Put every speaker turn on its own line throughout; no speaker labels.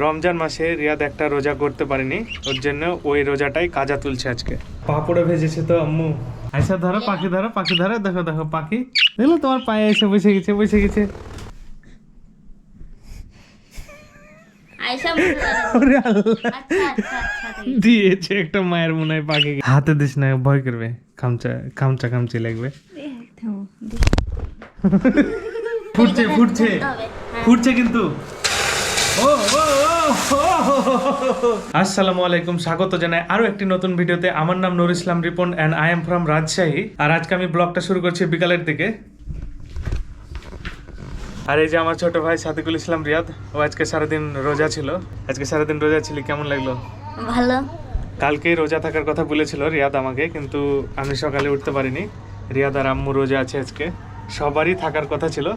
রমজান মাসে রিয়াদ একটা রোজা করতে পারেনি, ওর জন্য ওই রোজাটাই কাজা তুলছে আজকে। পাপড়ে ভেজেছে তো আম্মু। আচ্ছা ধরো পাখি ধরো, পাখি ধরো, দেখো দেখো পাখি দেখলো তোমার পায়ে এসে বসে গেছে, বসে গেছে। ওরে আল্লাহ, দিয়েছে একটা মায়ের মনে হয় পাখি। হাতে দিস না, ভয় করবে, খামচা খামচা খামচি লাগবে। ফুটছে ফুটছে ফুটছে কিন্তু। আসসালামু আলাইকুম, স্বাগত জানাই আরো একটি নতুন ভিডিওতে। আমার নাম Nur Islam Ripon and I am from Rajshahi. আর আজকে আমি ব্লগটা শুরু করছি বিকালের দিকে। আর এই যে আমার ছোট ভাই সাদিকুল ইসলাম রিয়াদ, ও আজকে সারাদিন রোজা ছিল। আজকে সারাদিন রোজা ছিল, কেমন লাগলো?
ভালো।
কালকেই রোজা থাকার কথা বলেছিল রিয়াদ আমাকে, কিন্তু আমি সকালে উঠতে পারিনি। রিয়াদ আর আম্মু রোজা আছে আজকে, সবারই থাকার কথা ছিল।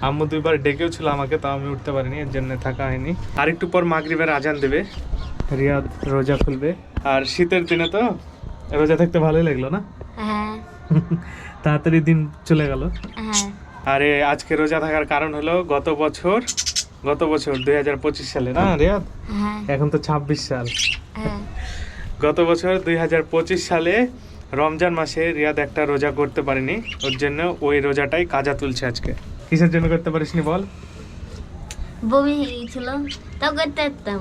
আম্মু দুইবার ডেকেও ছিল আমাকে, তাও আমি উঠতে পারিনি, এর জন্য থাকা হয়নি। আর একটু পর মাগরিবের আজান দেবে, রিয়াদ রোজা খুলবে। আর শীতের দিনে তো রোজা থাকতে ভালোই লাগলো না?
হ্যাঁ
তাড়াতাড়ি দিন চলে গেল।
হ্যাঁ।
আরে আজকে রোজা থাকার কারণ হলো গত বছর 2025 সালে না রিয়াদ,
হ্যাঁ
এখন তো 26 সাল।
হ্যাঁ।
গত বছর 2025 সালে রমজান মাসে রিয়াদ একটা রোজা করতে পারেনি, ওর জন্য ওই রোজাটাই কাজা তুলছে আজকে। কিসের জন্য করতে পারিসনি বল?
বমি ছিল তাও করতে পারতাম,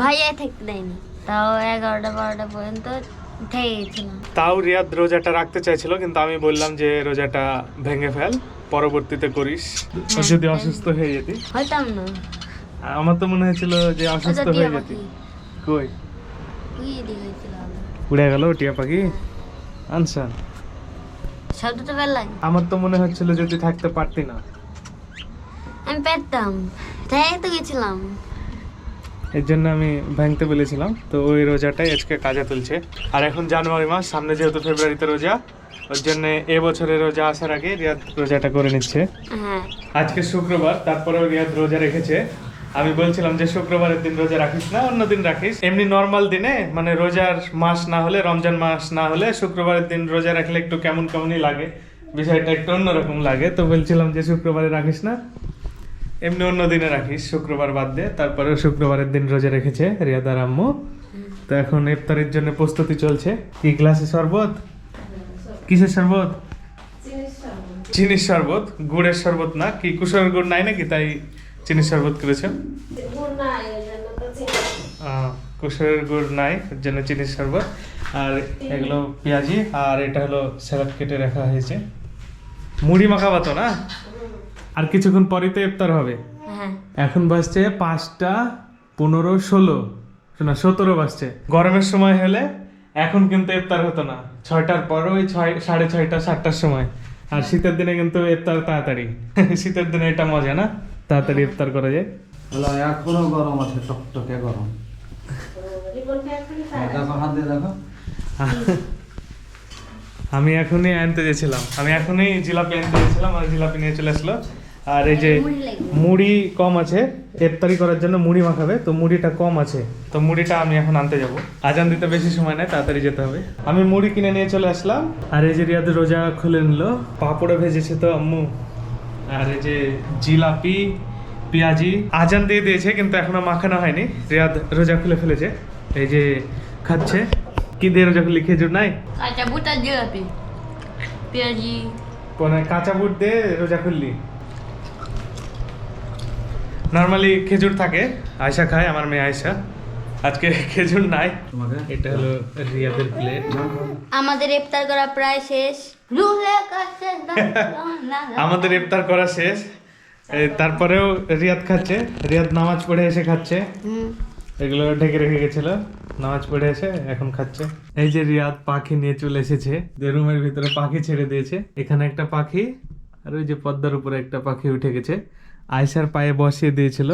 ভাইয়া থাকতে দেয়নি, তাও 11টা-12টা পর্যন্ত থেকে গেছিলাম।
তাও রিয়াদ রোজাটা রাখতে চাইছিল, কিন্তু আমি বললাম যে রোজাটা ভেঙে ফেল, পরবর্তীতে করিস। ও যদি অসুস্থ হয়ে যেতি।
হইতাম না।
আমার তো মনে হয়েছিল যে অসুস্থ হয়ে যেতি। কই
উড়িয়ে দিয়ে গেছিলাম।
উড়ে গেল টিয়া পাখি? আনসা
শব্দ তো বের লাগে।
আমার তো মনে হচ্ছিল যদি থাকতে পারতি না।
আমি পেতাম, তাই তো গেছিলাম।
এর জন্য আমি ভাঙতে বলেছিলাম। তো ওই রোজাটাই আজকে কাজা তুলছে। আর এখন জানুয়ারি মাস, সামনে যেহেতু ফেব্রুয়ারিতে রোজা, ওর জন্য এবছরের রোজা আসার আগে রিয়াদ রোজাটা করে নিচ্ছে।
হ্যাঁ
আজকে শুক্রবার, তারপরেও রিয়াদ রোজা রেখেছে। আমি বলছিলাম যে শুক্রবারের দিন রোজা রাখিস না, অন্য দিন রাখিস। এমনি নর্মাল দিনে, মানে রোজার মাস না হলে, রমজান মাস না হলে শুক্রবারের দিন রোজা রাখলে একটু কেমন কেমনই লাগে, বিষয়টা একটু অন্যরকম লাগে। তো বলছিলাম যে শুক্রবারে রাখিস না, এমনি অন্য দিনে রাখিস, শুক্রবার বাদ দে। তারপরেও শুক্রবারের দিন রোজা রেখেছে রিয়াদ আর আম্মু। তো এখন ইফতারের জন্য প্রস্তুতি চলছে। কি গ্লাসে শরবত? কিসের শরবত? চিনির শরবত, গুড়ের শরবত না কি? কুসুমের গুড় নাই নাকি, তাই চিনির শরবত করেছে? কুসুমের গুড় নাই, এর জন্য চিনির শরবত। আর এগুলো পেঁয়াজি, আর এটা হলো স্যালাড কেটে রাখা হয়েছে। মুড়ি মাখাবা তো না? আর কিছুক্ষণ পরেই তো ইফতার হবে।
হ্যাঁ।
এখন বাজছে 5টা 15, 16 শোনা 17 বাজছে। গরমের সময় হলে এখন কিন্তু ইফতার হতো না, 6টার পর ওই 6:30, 7টার সময়। আর শীতের দিনে কিন্তু ইফতার তাড়াতাড়ি। শীতের দিনে এটা মজা না, তাড়াতাড়ি ইফতার করা যায়।
এখনো গরম আছে, টকটকে গরম। দেখো হাত দিয়ে দেখো।
আমি এখনই আনতে গেছিলাম, আমি এখনই জিলাপি আনতে গেছিলাম, আর জিলাপি নিয়ে চলে আসলো। আর এই যে মুড়ি কম আছে, ইফতারি করার জন্য মুড়ি মাখাবে, তো মুড়িটা কম আছে, তো মুড়িটা আমি এখন আনতে যাব। আজান দিতে বেশি সময় নেই, তাড়াতাড়ি যেতে হবে। আমি মুড়ি কিনে নিয়ে চলে আসলাম। আর এই যে রিয়াদের রোজা খুলে নিল, পাপড়ে ভেজেছে তো আম্মু। আর এই যে জিলাপি, পেঁয়াজি আজান দিয়ে দিয়েছে, কিন্তু এখনো মাখানো হয়নি। রিয়াদ রোজা খুলে ফেলেছে, এই যে খাচ্ছে। কি দিয়ে রোজা খুললি? খেজুর নাই?
কাঁচা বুট আর জিলাপি, পেঁয়াজি।
কোন কাঁচা বুট দিয়ে রোজা খুললি? নর্মালি খেজুর থাকে, আয়শা খায়, আমার মেয়ে আয়শা। আজকে খেজুর নাই। এটা হলো রিয়াদের প্লেট।
আমাদের ইফতার করা প্রায় শেষ।
আমাদের ইফতার করা শেষ, তারপরেও রিয়াদ খাচ্ছে। রিয়াদ নামাজ পড়ে এসে খাচ্ছে। এগুলো ঢেকে রেখে গেছিল, নামাজ পড়ে এসে এখন খাচ্ছে। এই যে রিয়াদ পাখি নিয়ে চলে এসেছে, রুমের ভিতরে পাখি ছেড়ে দিয়েছে। এখানে একটা পাখি, আর ওই যে পর্দার উপরে একটা পাখি উঠে গেছে। আয়সার পায়ে বসিয়ে দিয়েছিল,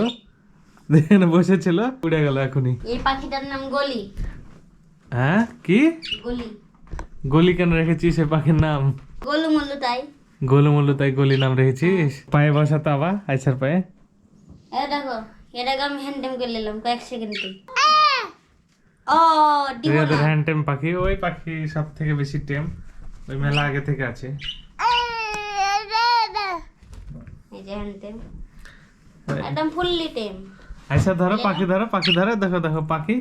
এখানে বসেছিল, উড়ে গেল এখনই।
এই পাখিটার নাম গলি।
হ্যাঁ কি
গলি?
গলি কেন রেখেছিস সে পাখির নাম?
গোলু মল্লু তাই।
গোলু মল্লু তাই গলি নাম রেখেছিস? পায়ে বসাতো আবার আয়সার পায়ে।
দেখো, এটাকে আমি হ্যান্ডেম করে নিলাম কয়েক সেকেন্ডে। ও
রিয়াদের হ্যান্ড টেম পাখি, ওই পাখি সব থেকে বেশি টেম, ওই মেলা আগে থেকে আছে।
এই যে হ্যান্ডেম একদম ফুললি টেম।
আয়সা ধরো পাখি ধরো, পাখি ধরো, দেখো দেখো পাখি,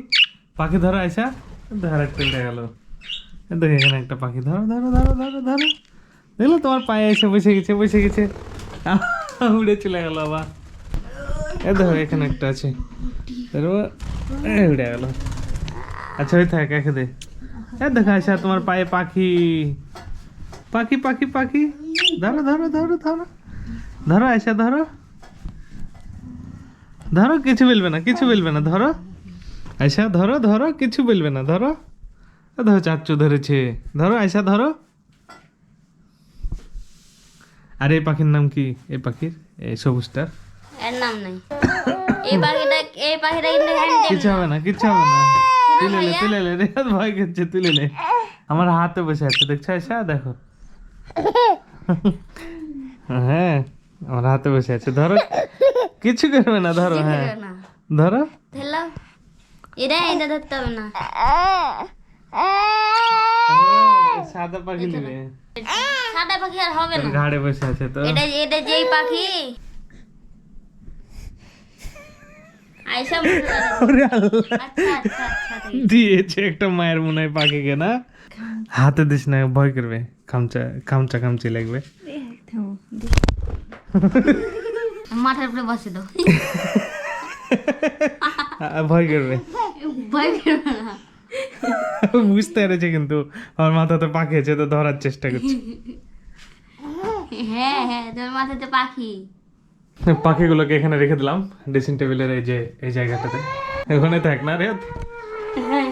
পাখি ধরো আয়সা, ধরো একটা উড়ে গেল। দেখো এখানে একটা পাখি, ধরো ধরো ধরো ধরো ধরো, দেখলো তোমার পায়ে এসে বসে গেছে, বসে গেছে, উড়ে চলে গেল আবার। এ দেখো এখানে একটা আছে, ধরো, উড়ে গেল। আচ্ছা ওই থাক, রেখে দে। এ দেখো আয়সা তোমার পায়ে পাখি, পাখি পাখি পাখি, ধরো ধরো ধরো ধরো ধরো আয়সা ধরো, ধরো কিছু বলবে না, কিছু বলবে না, ধরো আয়সা ধরো, ধরো কিছু বলবে না, ধরো। ধরো চাচ্চু ধরেছে, ধরো আয়সা ধরো। আর এই পাখির নাম কি? এই পাখির, এই সবুজটার
এর নাম নাই। এই পাখিটা কিন্তু হ্যান্ডটেম।
কিছু হবে না, কিছু হবে না, তুলে লে তুলে লে, রেহাত ভয় করছে, তুলে লে। আমার হাতে বসে আছে, দেখছো আয়সা, দেখো। হ্যাঁ আমার হাতে বসে আছে, ধরো কিছু করবে না, ধরো। হ্যাঁ ধরো,
ধরলো, এটা ধরতে হবে না।
সাদা পাখি নেবে,
সাদা পাখি আর হবে না।
ঘাড়ে বসে আছে তো।
এটা যেই পাখি আয়সা
ওরে আল্লাহ,
আচ্ছা আচ্ছা আচ্ছা
দিয়েছে একটা মায়ের মনে হয় পাখিকে, না হাতে দিস না, ভয় করবে, খামচা খামচা খামচি লাগবে।
মাথার উপরে বসে দাও,
ভয় করবে,
ভয় করবে না।
বুঝতে পেরেছে কিন্তু আমার মাথাতে পাখি আছে তো ধরার চেষ্টা করছে।
হ্যাঁ হ্যাঁ, তোর মাথাতে পাখি।
পাখিগুলোকে এখানে রেখে দিলাম ড্রেসিং টেবিলের এই জায়গাটাতে, ওখানে থাক না রে।
হ্যাঁ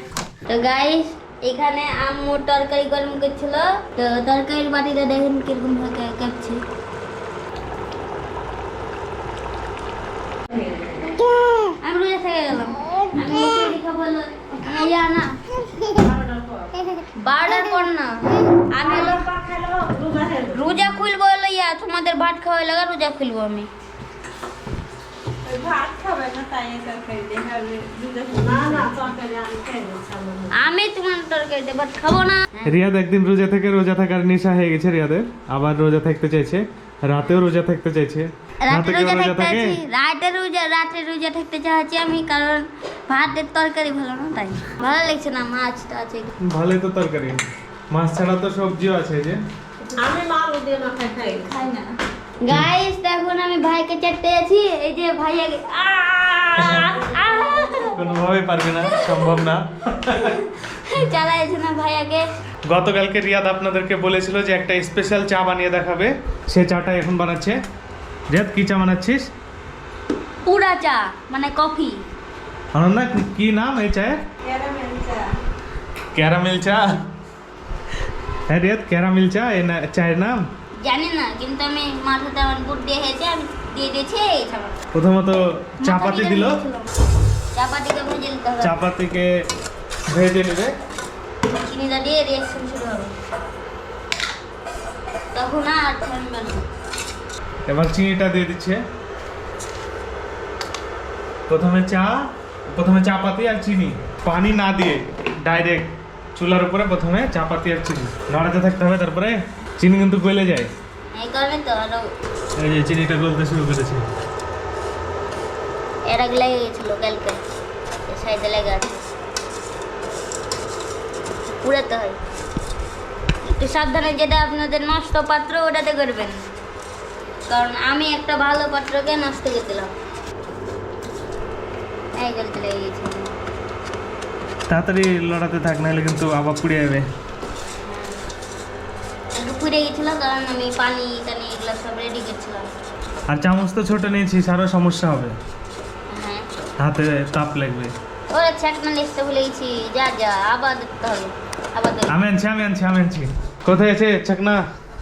তো গাইস, এখানে আম্মু তরকারি গরম করছিল, তো তরকারির বাটিটা দেখেন কিরকম ভাবে কাটছে। আমি রোজা থেকে গেলাম, আমি লুচি খাবো, আমি জানা 12টার পর না, আমি হলো রোজা খুলবো, হলো ইয়া তোমাদের ভাত খাওয়াই লাগা, রোজা খুলবো আমি। আমি তোমার তরকারি দিয়ে ভাত খাবো না।
রিয়াদ একদিন রোজা থাকার নেশা হয়ে গেছে রিয়াদের, আবার রোজা থাকতে চাইছে, রাতেও রোজা থাকতে চাইছে।
রাতে
কেউ
রোজা
রোজা
থাকতে
থাকে?
আছি, রাতে রোজা থাকতে চাচ্ছি আমি, কারণ ভাতের তরকারি ভালো না, তাই ভালো লাগছে না। মাছটা আছে,
ভালোই তো তরকারি, মাছ ছাড়া তো সবজিও আছে যে।
খাই না। গাইস দেখুন আমি ভাইকে চাটতে আছি, এই যে ভাইয়া
কোনোভাবে পারবে না, সম্ভব না।
চালাইছে না ভাইয়াকে।
গতকালকে রিয়াদ আপনাদেরকে বলেছিল যে একটা স্পেশাল চা বানিয়ে দেখাবে, সে চাটা এখন বানাচ্ছে। রিয়াদ কি চা বানাচ্ছিস?
পুরা চা মানে কফি।
অনন্যা কি নাম এই চায়ের? ক্যারামেল চা। হ্যাঁ রিয়াদ, ক্যারামেল চা এই চায়ের নাম?
জানি না, কিন্তু আমি মাথাতে আমার বুট দিয়ে হয়েছে, আমি দিয়ে দিয়েছি এই খাবার।
প্রথমত চাপাতি দিল,
চাপাতিকে ভেজে নিতে হবে,
চাপাতিকে ভেজে নেবে,
চিনিটা দিয়ে রিয়াকশন শুরু হবে, তখন আর থামবে না।
এবার চিনিটা দিয়ে দিচ্ছে। প্রথমে চাপাতি আর চিনি, পানি না দিয়ে ডাইরেক্ট চুলার উপরে প্রথমে চাপাতি আর চিনি নাড়াতে থাকতে হবে, তারপরে চিনি কিন্তু গলে যায়।
এই কারণে তো আরো
এই যে চিনিটা গলতে শুরু করেছে।
এর আগে লেগে গেছিল কালকে, সাইডে লেগে আছে, পুড়াতে হয় একটু সাবধানে। যেটা আপনাদের নষ্ট পাত্র ওটাতে করবেন, কারণ আমি একটা ভালো পাত্রকে নষ্ট করে দিলাম। এই গলতে লেগে গেছে,
তাড়াতাড়ি লড়াতে থাক, নাহলে কিন্তু আবার পুড়ে যাবে।
একটু পুড়ে গেছিল, কারণ আমি পানি টানি এগুলো সব রেডি করছিলাম।
আর চামচ তো ছোট নিয়েছিস, আরও সমস্যা হবে,
হ্যাঁ
হাতে তাপ লাগবে।
ওরা ছাকনা লিখতে ভুলে গেছি, যা আবার দেখতে হবে, আবার দেখতে
আমি আনছি। কোথায় আছে চাকনা?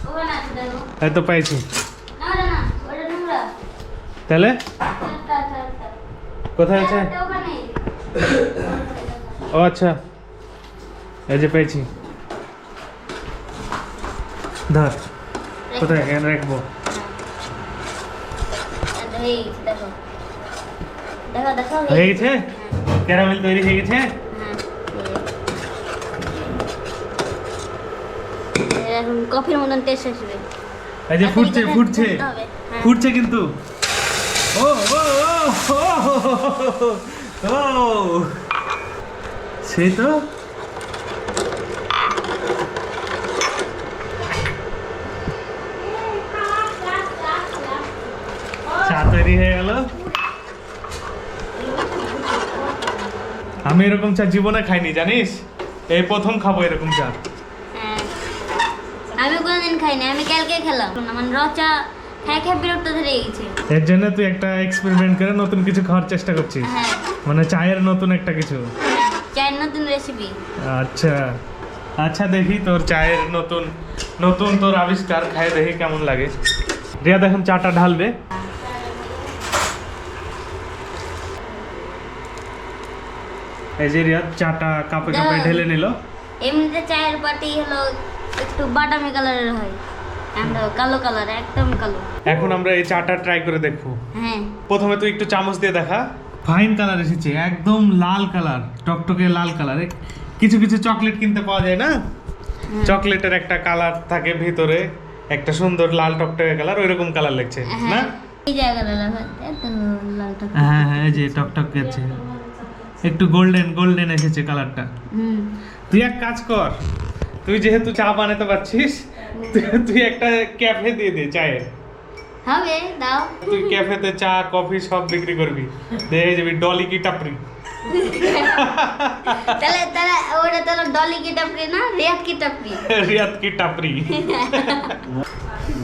ওখানে আছে দেখো।
এই তো পাইছি।
না ওটা নোংরা।
তাহলে
আচ্ছা।
কোথায় আছে?
ওখানে
ও আচ্ছা, এই যে পেয়েছি, ধর। কোথায় এখানে রাখবো?
দেখো
হয়ে গেছে, ক্যারামেল তৈরি হয়ে গেছে।
এখন কফির মতন টেস্ট আসবে।
এই যে ফুটছে
হবে, হ্যাঁ।
ফুটছে কিন্তু। ও ও ও সেই তো চা তৈরি হয়ে গেল। আমি এরকম চা জীবনে খাইনি, জানিস? এই প্রথম খাবো এরকম চা।
হ্যাঁ, আমি কোনোদিন খাইনি, আমি কালকে খেলাম। আমার রচা খাই খাই বিরক্ত ধরে গেছে।
এর জন্য তুই একটা এক্সপেরিমেন্ট করে নতুন কিছু খাওয়ার চেষ্টা করছিস,
হ্যাঁ,
মানে চায়ের নতুন একটা কিছু।
চায়ের নতুন রেসিপি।
আচ্ছা আচ্ছা, দেখি তোর চায়ের নতুন নতুন তোর আবিষ্কার, খাই দেখি কেমন লাগে। রিয়াদ এখন চাটা ঢালবে। এই যে রিয়াদ চাটা কাপে কাপে ঢেলে নিল।
এমনিতে চায়ের পাটি হলো একটু বাদামি কালারের হয়, আমরা কালো কালার, একদম কালো।
এখন আমরা এই চাটা ট্রাই করে দেখবো।
হ্যাঁ,
প্রথমে তুই একটু চামচ দিয়ে দেখা। ফাইন কালার এসেছে, একদম লাল কালার, টকটকে লাল কালার। কিছু কিছু চকলেট কিনতে পাওয়া যায় না, চকলেটের একটা কালার থাকে ভিতরে, একটা সুন্দর লাল টকটকে কালার, ওইরকম কালার লাগছে না?
এই জায়গাটা এত লালটা।
হ্যাঁ হ্যাঁ, এই যে টকটক করছে, একটু গোল্ডেন গোল্ডেন এসেছে কালারটা। তুই এক কাজ কর, তুই যেহেতু চা বানাতে পারছিস, তুই একটা ক্যাফে দিয়ে দে চায়ের।
হবে, দাও।
তুই ক্যাফেতে চা কফি সব বিক্রি করবি, দেখে যাবি ডলি কি টাপরি।
তাহলে তাহলে ওটা তাহলে ডলি কি টাপরি না, রিয়াদ কি টাপরি?
রিয়াদ কি টাপরি।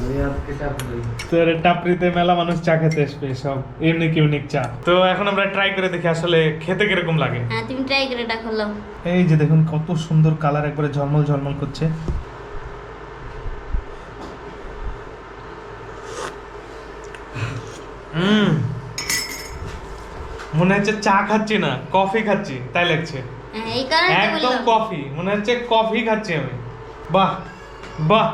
রিয়াদ কি টাপরি?
তোর টাপরিতে মেলা মানুষ চা খেতে আসবে, সব ইউনিক ইউনিক চা। তো এখন আমরা ট্রাই করে দেখি আসলে খেতে কিরকম লাগে।
হ্যাঁ, তুমি ট্রাই করে দেখো। লো,
এই যে দেখুন কত সুন্দর কালার, একবারে ঝলমল ঝলমল করছে। মনে হচ্ছে চা খাচ্ছি না, কফি খাচ্ছি তাই লাগছে।
হ্যাঁ, এই কারণে তো
একদম
বললাম।
কফি, মনে হচ্ছে কফি খাচ্ছি আমি। বাহ বাহ,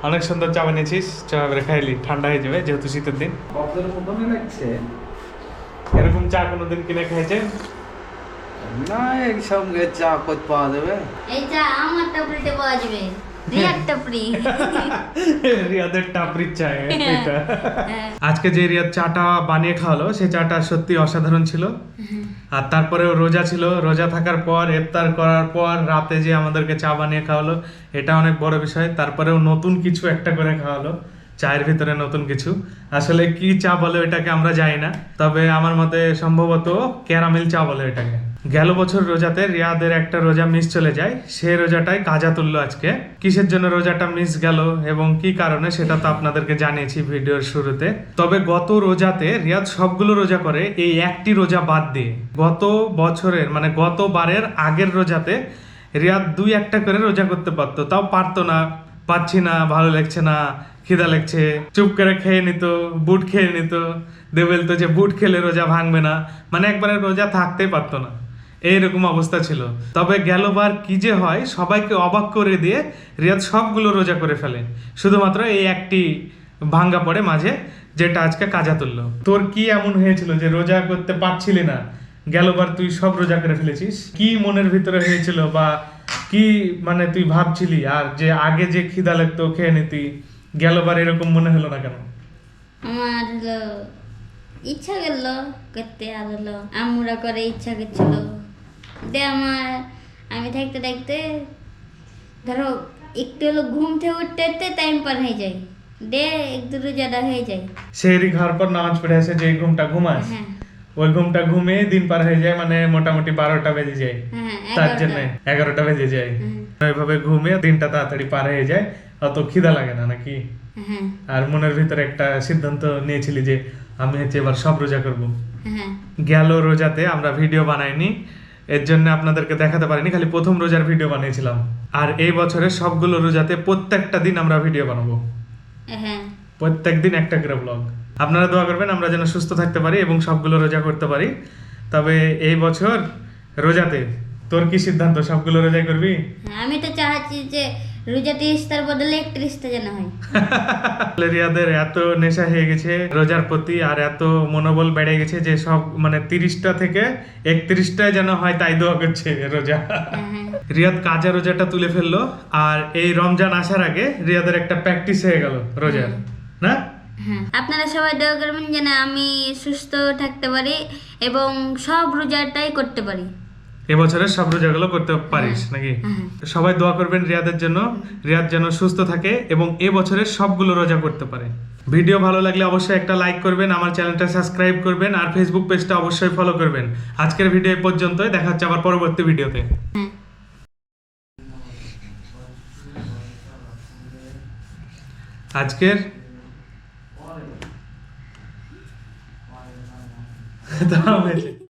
অনেক সুন্দর চা বানিয়েছিস। চা এবারে খাইলি, ঠান্ডা হয়ে যাবে যেহেতু শীতের দিন।
কফের মতনই লাগছে।
এরকম চা কোনোদিন কিনে খাইছে?
না, এর সঙ্গে চা কত পাওয়া যাবে?
এই চা আমার টাপরিতে পাওয়া যাবে, রিয়াদ টাপরি।
রিয়াদের টাপরির চা এটা।
হ্যাঁ।
আজকে যে রিয়াদ চাটা বানিয়ে খাওয়ালো, সেই চাটা সত্যি অসাধারণ ছিল। আর তারপরেও রোজা ছিল, রোজা থাকার পর ইফতার করার পর রাতে যে আমাদেরকে চা বানিয়ে খাওয়ালো, এটা অনেক বড় বিষয়। তারপরেও নতুন কিছু একটা করে খাওয়ালো, চায়ের ভিতরে নতুন কিছু। আসলে কি চা বলে এটাকে আমরা জানি না, তবে আমার মতে সম্ভবত ক্যারামেল চা বলে এটাকে। গেল বছর রোজাতে রিয়াদের একটা রোজা মিস চলে যায়, সেই রোজাটাই কাজা তুললো আজকে। কিসের জন্য রোজাটা মিস গেল এবং কি কারণে সেটা তো আপনাদেরকে জানিয়েছি ভিডিওর শুরুতে। তবে গত রোজাতে রিয়াদ সবগুলো রোজা করে এই একটি রোজা বাদ দিয়ে। গত বছরের মানে গতবারের আগের রোজাতে রিয়াদ 2-1টা করে রোজা করতে পারতো, তাও পারতো না। পাচ্ছি না, ভালো লাগছে না, খিদা লাগছে, চুপ করে খেয়ে নিত, বুট খেয়ে নিত, দিয়ে বলতো যে বুট খেলে রোজা ভাঙবে না, মানে একবারে রোজা থাকতেই পারতো না, এইরকম অবস্থা ছিল। তবে গেলবার কি যে হয়, সবাইকে অবাক করে দিয়ে রিয়াদ সবগুলো রোজা করে ফেলে, শুধুমাত্র এই একটি ভাঙ্গা পড়ে মাঝে, যেটা আজকে কাজা তুললো। তোর কি এমন হয়েছিল যে রোজা করতে পারছিলি না, গেলবার তুই সব রোজা করে ফেলেছিস? কি মনের ভিতরে হয়েছিল বা কি মানে তুই ভাবছিলি? আর যে আগে যে খিদা লাগতো খেয়ে নিতি, গেলবার এরকম মনে হলো না কেন?
আমার হলো ইচ্ছা গেল করতে, আর হলো আম্মুরা করে ইচ্ছা করছিল দে আমার। আমি থাকতে থাকতে ধরো একটু হলো ঘুম থেকে উঠতে উঠতে টাইম পার হয়ে যায়, দে একটু রোজাদা হয়ে যায়।
সেহরি খাওয়ার পর নামাজ পড়ে আসে, যে ঘুমটা ঘুমাস,
হ্যাঁ
ওই ঘুমটা ঘুমিয়ে দিন পার হয়ে যায়, মানে মোটামুটি 12টা বেজে যায়।
হ্যাঁ,
তার
11টা।
জন্য 11টা বেজে যায়।
হ্যাঁ।
ওইভাবে ঘুমিয়ে দিনটা তাড়াতাড়ি পার হয়ে যায়, অত খিদা লাগে না নাকি?
হ্যাঁ
আর মনের ভিতরে একটা সিদ্ধান্ত নিয়েছিলি যে আমি হচ্ছে এবার সব রোজা করব।
হ্যাঁ।
গেল রোজাতে আমরা ভিডিও বানাইনি, এর জন্য আপনাদেরকে দেখাতে পারিনি, খালি প্রথম রোজার ভিডিও বানিয়েছিলাম। আর এই বছরে সবগুলো রোজাতে প্রত্যেকটা দিন আমরা ভিডিও বানাবো,
হ্যাঁ।
প্রত্যেক দিন একটা করে ব্লগ। আপনারা দোয়া করবেন আমরা যেন সুস্থ থাকতে পারি এবং সবগুলো রোজা করতে পারি। তবে এই বছর রোজাতে তোর কি সিদ্ধান্ত, সবগুলো রোজা করবি?
আমি তো চাচ্ছি যে রোজা 30টার বদলে 31টা যেন হয়।
রিয়াদের এত নেশা হয়ে গেছে রোজার প্রতি, আর এত মনোবল বেড়ে গেছে যে সব মানে 30টা থেকে 31টা যেন হয় তাই দোয়া করছে রোজা।
হ্যাঁ।
রিয়াদ কাজা রোজাটা তুলে ফেললো, আর এই রমজান আসার আগে রিয়াদের একটা প্র্যাকটিস হয়ে গেল রোজার, না?
হ্যাঁ, আপনারা সবাই দোয়া করবেন যেন আমি সুস্থ থাকতে পারি এবং সব রোজাটাই করতে পারি।
এবছরের সব রোজাগুলো করতে পারিস নাকি?
হ্যাঁ।
সবাই দোয়া করবেন রিয়াদের জন্য, রিয়াদ যেন সুস্থ থাকে এবং এবছরের সবগুলো রোজা করতে পারে। ভিডিও ভালো লাগলে অবশ্যই একটা লাইক করবেন, আমার চ্যানেলটা সাবস্ক্রাইব করবেন আর ফেসবুক পেজটা অবশ্যই ফলো করবেন। আজকের ভিডিও এই পর্যন্তই, দেখা হচ্ছে আবার পরবর্তী ভিডিওতে।
হ্যাঁ।
আজকের দাও হয়েছে।